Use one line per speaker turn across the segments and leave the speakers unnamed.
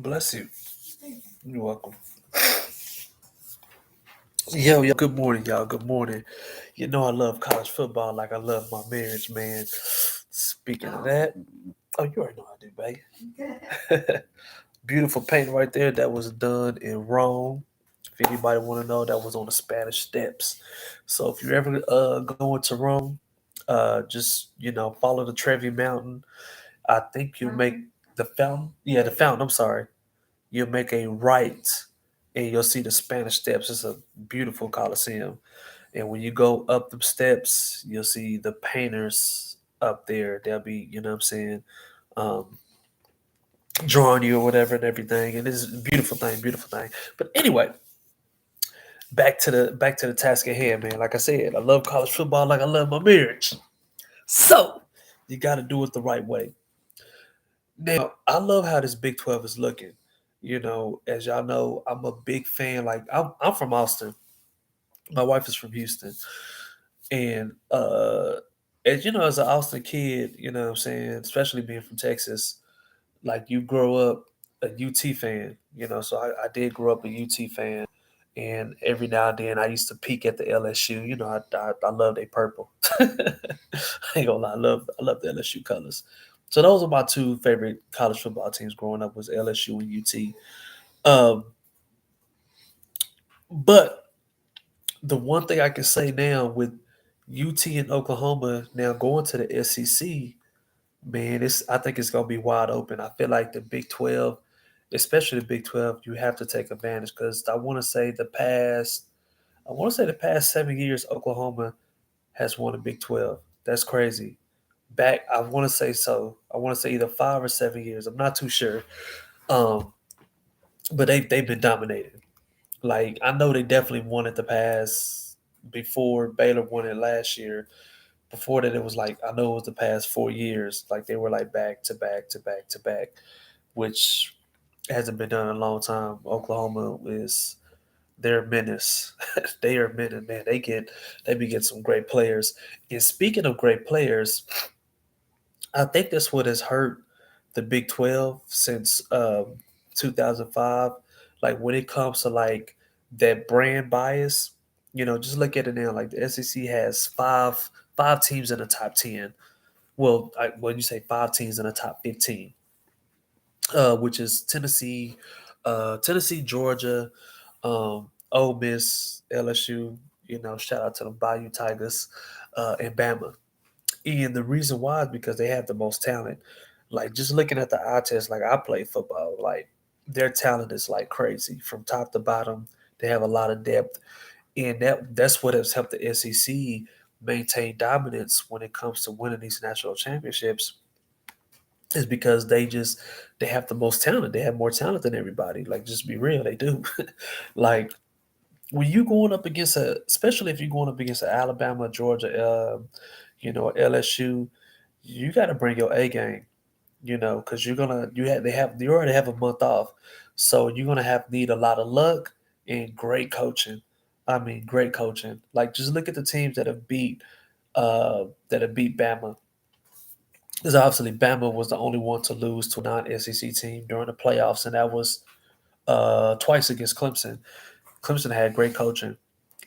Bless you. You're welcome. Yo, good morning, y'all. Good morning. You know I love college football like I love my marriage, man. Speaking of that, oh, you already know I do, babe. Beautiful painting right there. That was done in Rome. If anybody want to know, that was on the Spanish Steps. So if you're ever going to Rome, just follow the Trevi Mountain. I think you make the fountain. Yeah, the fountain. I'm sorry. You'll make a right and you'll see the Spanish Steps. It's a beautiful coliseum. And when you go up the steps, you'll see the painters up there. They'll be, what I'm saying, um, drawing you or whatever and everything. And it's a beautiful thing, beautiful thing. But anyway, back to the task at hand, man. Like I said, I love college football like I love my marriage. So you got to do it the right way. Now, I love how this Big 12 is looking. As y'all know, I'm a big fan. Like I'm from Austin. My wife is from Houston, and as you know, as an Austin kid, what I'm saying, especially being from Texas, like you grow up a UT fan. So I did grow up a UT fan, and every now and then I used to peek at the LSU. I love their purple. I ain't gonna lie, I love the LSU colors. So those are my two favorite college football teams growing up was LSU and UT. Um, but the one thing I can say now with UT and Oklahoma now going to the SEC, man, I think it's gonna be wide open. I feel like the Big 12, especially the Big 12, you have to take advantage because I want to say the past 7 years Oklahoma has won a Big 12. That's crazy. Back, I want to say so. I want to say either 5 or 7 years. I'm not too sure. Um, but they've been dominating. Like I know they definitely won it the past before Baylor won it last year. Before that, it was like I know it was the past 4 years. Like they were like back to back to back to back, which hasn't been done in a long time. Oklahoma is they're a menace. They are a menace, man. They be getting some great players. And speaking of great players, I think that's what has hurt the Big 12 since 2005. Like when it comes to like that brand bias, just look at it now. Like the SEC has five teams in the top 10. Well, when you say five teams in the top 15, which is Tennessee, Georgia, Ole Miss, LSU. Shout out to the Bayou Tigers, and Bama. And the reason why is because they have the most talent. Like just looking at the eye test, like I play football, like their talent is like crazy from top to bottom. They have a lot of depth, and that's what has helped the SEC maintain dominance when it comes to winning these national championships. Is because they have the most talent. They have more talent than everybody. Like just be real, they do. Like when you going up against especially if you're going up against a Alabama, Georgia, LSU, you got to bring your A game, because you already have a month off, so you're gonna need a lot of luck and great coaching. I mean, great coaching. Like just look at the teams that have beat Bama. Because obviously Bama was the only one to lose to a non-SEC team during the playoffs, and that was twice against Clemson. Clemson had great coaching,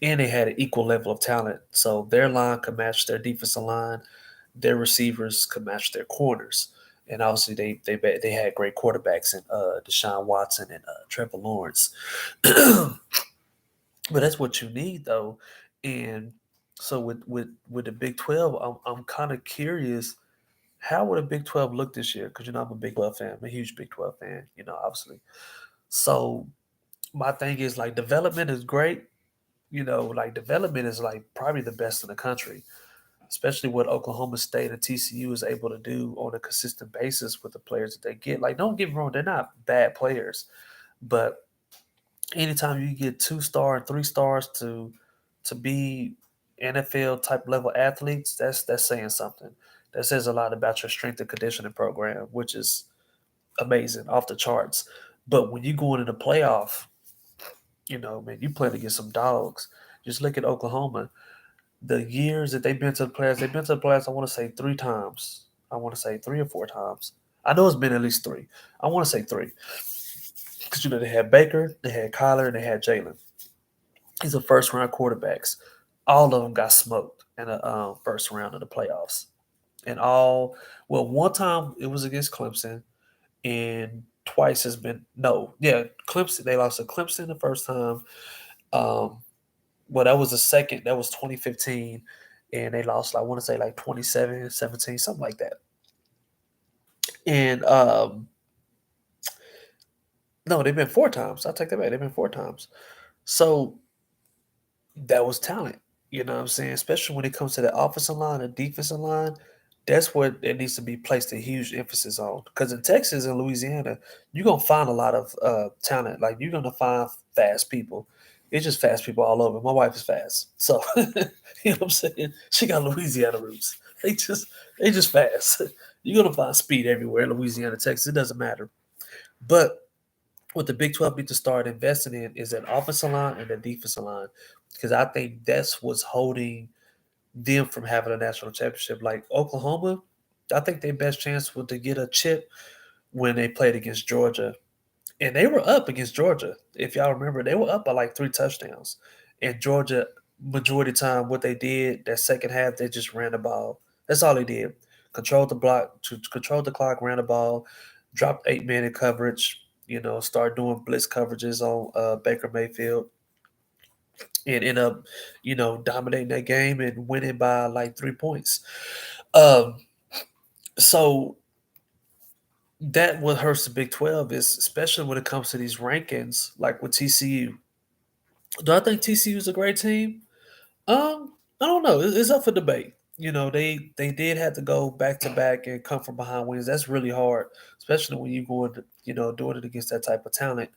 and they had an equal level of talent. So their line could match their defensive line, their receivers could match their corners, and obviously they had great quarterbacks in Deshaun Watson and Trevor Lawrence. But that's what you need though, and so with the Big 12, I'm kind of curious how would a Big 12 look this year? Because I'm a Big 12 fan, I'm a huge Big 12 fan, obviously. So my thing is like development is great. Like development is like probably the best in the country, especially what Oklahoma State and TCU is able to do on a consistent basis with the players that they get. Like, don't get me wrong, they're not bad players, but anytime you get 2 star and 3 stars to be NFL type level athletes, that's saying something. That says a lot about your strength and conditioning program, which is amazing, off the charts. But when you go into the playoff, man, you playing against some dogs. Just look at Oklahoma. The years that they've been to the playoffs, I want to say 3 times. I want to say 3 or 4 times. I know it's been at least 3. I want to say 3. because they had Baker, they had Kyler, and they had Jalen. These are first round quarterbacks. All of them got smoked in the first round of the playoffs. And one time it was against Clemson, and twice has been no, yeah, Clemson. They lost to Clemson the first time. Um, well, that was the second. That was 2015, and they lost. I want to say like 27, 17, something like that. And no, they've been four times. I take that back. They've been four times. So that was talent. You know what I'm saying? Especially when it comes to the offensive line and defensive line, that's what it needs to be placed a huge emphasis on. Because in Texas and Louisiana, you're gonna find a lot of talent. Like you're gonna find fast people. It's just fast people all over. My wife is fast, so you know what I'm saying. She got Louisiana roots. They just fast. You're gonna find speed everywhere, Louisiana, Texas. It doesn't matter. But what the Big 12 need to start investing in is an offensive line and a defensive line, because I think that's what's holding them from having a national championship. Like Oklahoma, I think their best chance was to get a chip when they played against Georgia. And they were up against Georgia. If y'all remember, they were up by like 3 touchdowns. And Georgia, majority of the time, what they did that second half, they just ran the ball. That's all they did. Controlled the block, controlled the clock, ran the ball, dropped 8 men in coverage. Start doing blitz coverages on Baker Mayfield, and end up, dominating that game and winning by like 3 points. Um, so that what hurts the Big 12 is, especially when it comes to these rankings, like with TCU. Do I think TCU is a great team? I don't know. It's up for debate. They did have to go back to back and come from behind wins. That's really hard, especially when you going to, doing it against that type of talent.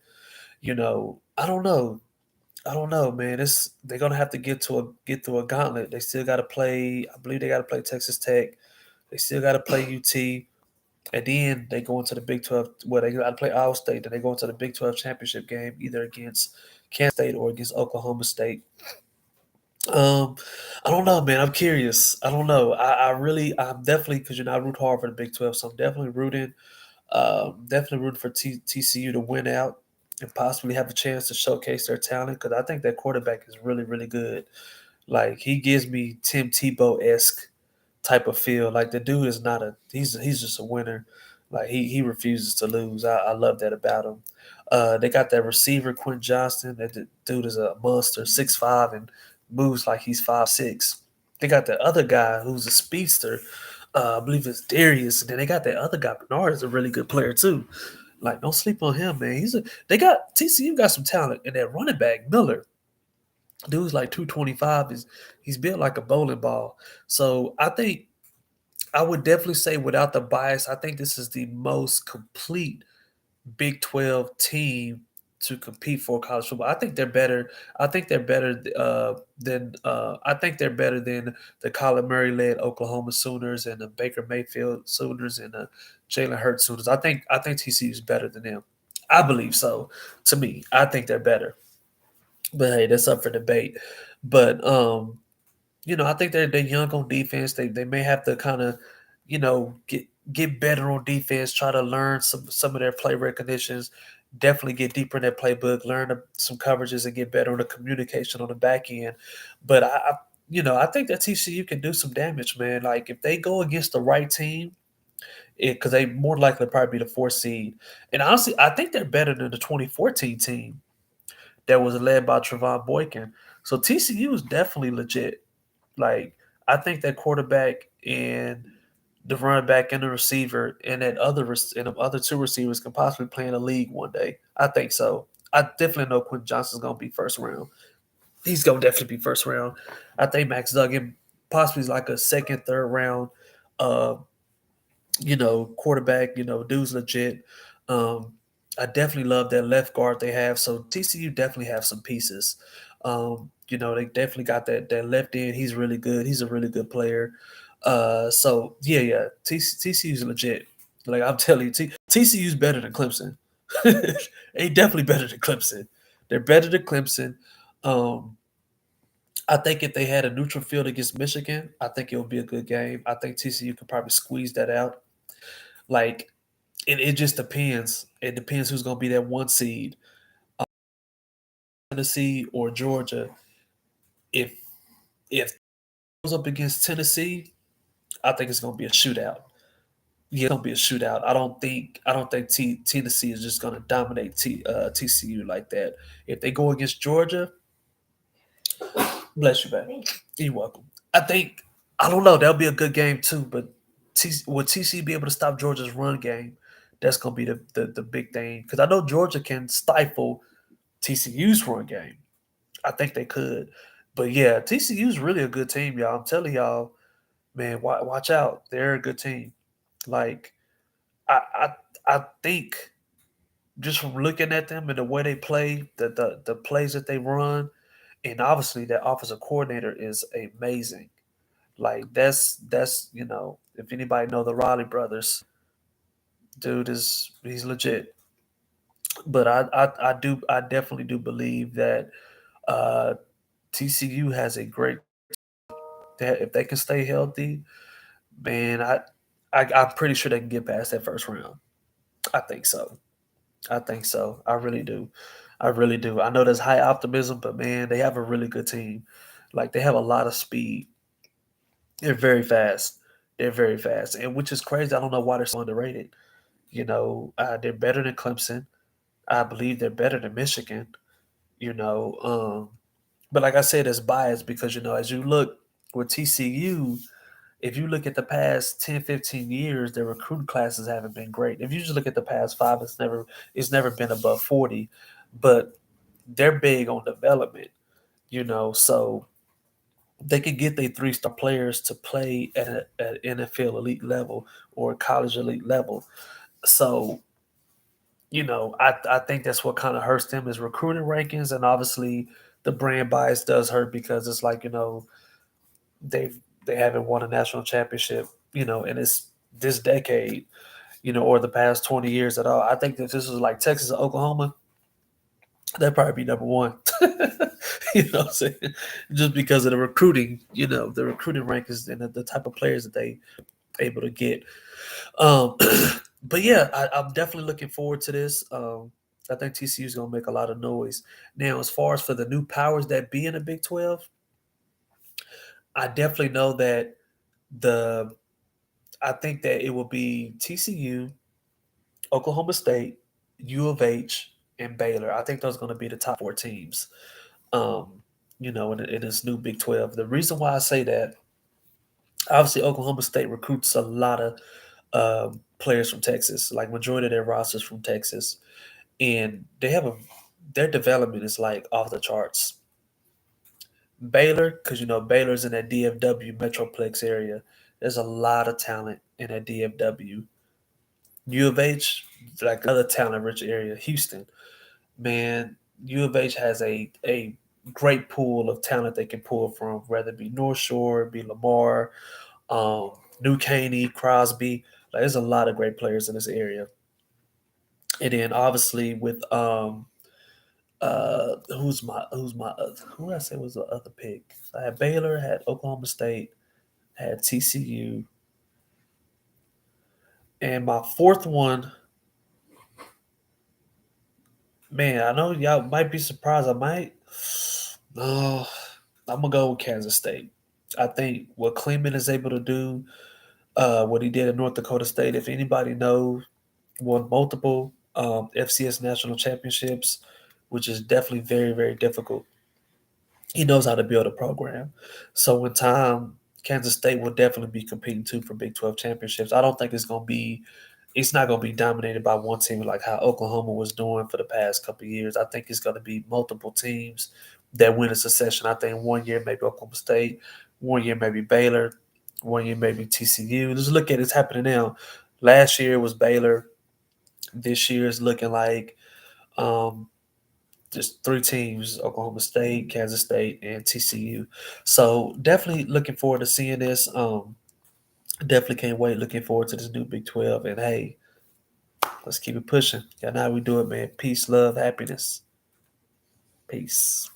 I don't know. I don't know, man. They're gonna have to get through a gauntlet. They still got to play. I believe they got to play Texas Tech. They still got to play UT, and then they go into the Big 12. Well, they got to play Iowa State. Then they go into the Big 12 championship game, either against Kansas State or against Oklahoma State. Um, I don't know, man. I'm curious. I don't know. I'm definitely, because I root hard for the Big 12, so I'm definitely rooting for TCU to win out and possibly have a chance to showcase their talent, because I think that quarterback is really, really good. Like he gives me Tim Tebow esque type of feel. Like the dude is not a he's just a winner. Like he refuses to lose. I love that about him. They got that receiver Quentin Johnston. Dude is a monster, 6'5" and moves like he's 5'6". They got the other guy who's a speedster. I believe it's Darius. And then they got that other guy. Bernard is a really good player too. Like, don't sleep on him, man. They got TCU got some talent, and that running back Miller, dude's like 225. He's built like a bowling ball. So I think I would definitely say, without the bias, I think this is the most complete Big 12 team to compete for college football. I think they're better. I think they're better than the Kyler Murray led Oklahoma Sooners and the Baker Mayfield Sooners and the Jalen Hurts Sooners. I think TCU is better than them. I believe so. To me, I think they're better. But hey, that's up for debate. But I think they're young on defense. They may have to kind of, get better on defense, try to learn some of their play recognitions, definitely get deeper in that playbook, learn some coverages and get better on the communication on the back end. But I think that TCU can do some damage, man. Like if they go against the right team, because they more likely probably be the 4th seed. And honestly, I think they're better than the 2014 team that was led by Trevon Boykin. So TCU is definitely legit. Like I think that quarterback and the running back and the receiver and and the other two receivers can possibly play in the league one day. I think so. I definitely know Quentin Johnston's gonna be first round. He's gonna definitely be first round. I think Max Duggan possibly is like a second, third round uh, quarterback, dude's legit. Um, I definitely love that left guard they have. So TCU definitely have some pieces. They definitely got that left end. He's really good. He's a really good player. So yeah. TCU's legit. Like I'm telling you, TCU's better than Clemson. They definitely better than Clemson. They're better than Clemson. Um, I think if they had a neutral field against Michigan, I think it would be a good game. I think TCU could probably squeeze that out. Like And it just depends. It depends who's going to be that one seed, Tennessee or Georgia. If if it goes up against Tennessee, I think it's going to be a shootout. Yeah, it's going to be a shootout. I don't think Tennessee is just going to dominate TCU like that. If they go against Georgia, bless you, baby. You're welcome. I don't know. That'll be a good game too. But will TCU be able to stop Georgia's run game? That's going to be the big thing because I know Georgia can stifle TCU's run game. I think they could. But yeah, TCU's really a good team, y'all. I'm telling y'all, man, watch out. They're a good team. Like I I think just from looking at them and the way they play, the plays that they run, and obviously that offensive coordinator is amazing. Like that's if anybody know the Riley brothers, dude is he's legit. But I definitely do believe that uh, TCU has a great that if they can stay healthy, man, I'm pretty sure they can get past that first round. I think so. I think so. I really do. I really do. I know there's high optimism, but man, they have a really good team. Like they have a lot of speed. They're very fast. They're very fast, and which is crazy. I don't know why they're so underrated. They're better than Clemson. I believe they're better than Michigan. You know, but like I said, it's biased because as you look with TCU, if you look at the past 10, 15 years, their recruiting classes haven't been great. If you just look at the past five, it's never been above 40. But they're big on development, so they can get their three-star players to play at NFL elite level or college elite level. So, I think that's what kind of hurts them is recruiting rankings, and obviously the brand bias does hurt because it's like, they've they haven't won a national championship, in this decade, or the past 20 years at all. I think if this was like Texas or Oklahoma, that'd probably be number one. What I'm saying? Just because of the recruiting, the recruiting rankings and the type of players that they able to get. Um, but yeah, I'm definitely looking forward to this. I think TCU is going to make a lot of noise. Now, as far as for the new powers that be in the Big 12, I definitely know that the I think that it will be TCU, Oklahoma State, U of H, and Baylor. I think those are going to be the top four teams. In this new Big 12. The reason why I say that, obviously, Oklahoma State recruits a lot of players from Texas. Like majority of their rosters from Texas, and their development is like off the charts. Baylor, because Baylor's in that DFW Metroplex area. There's a lot of talent in that DFW. U of H, like another talent-rich area. Houston, man, U of H has a great pool of talent they can pull from, whether it be North Shore, be Lamar, um, New Caney, Crosby. Like, there's a lot of great players in this area. And then obviously with who did I say was the other pick? So I had Baylor, had Oklahoma State, had TCU, and my fourth one, man, I know y'all might be surprised. I might no, I'm gonna go with Kansas State. I think what Kleeman is able to do, what he did at North Dakota State. If anybody knows, won multiple FCS national championships, which is definitely very, very difficult. He knows how to build a program. So in time, Kansas State will definitely be competing too for Big 12 championships. I don't think it's not going to be dominated by one team like how Oklahoma was doing for the past couple of years. I think it's going to be multiple teams that win a succession. I think one year maybe Oklahoma State, one year maybe Baylor, one year maybe TCU. Just look at it's happening now. Last year was Baylor. This year is looking like um, just three teams: Oklahoma State, Kansas State, and TCU. So definitely looking forward to seeing this. Definitely can't wait. Looking forward to this new Big 12. And hey, let's keep it pushing. Yeah, now we do it, man. Peace, love, happiness. Peace.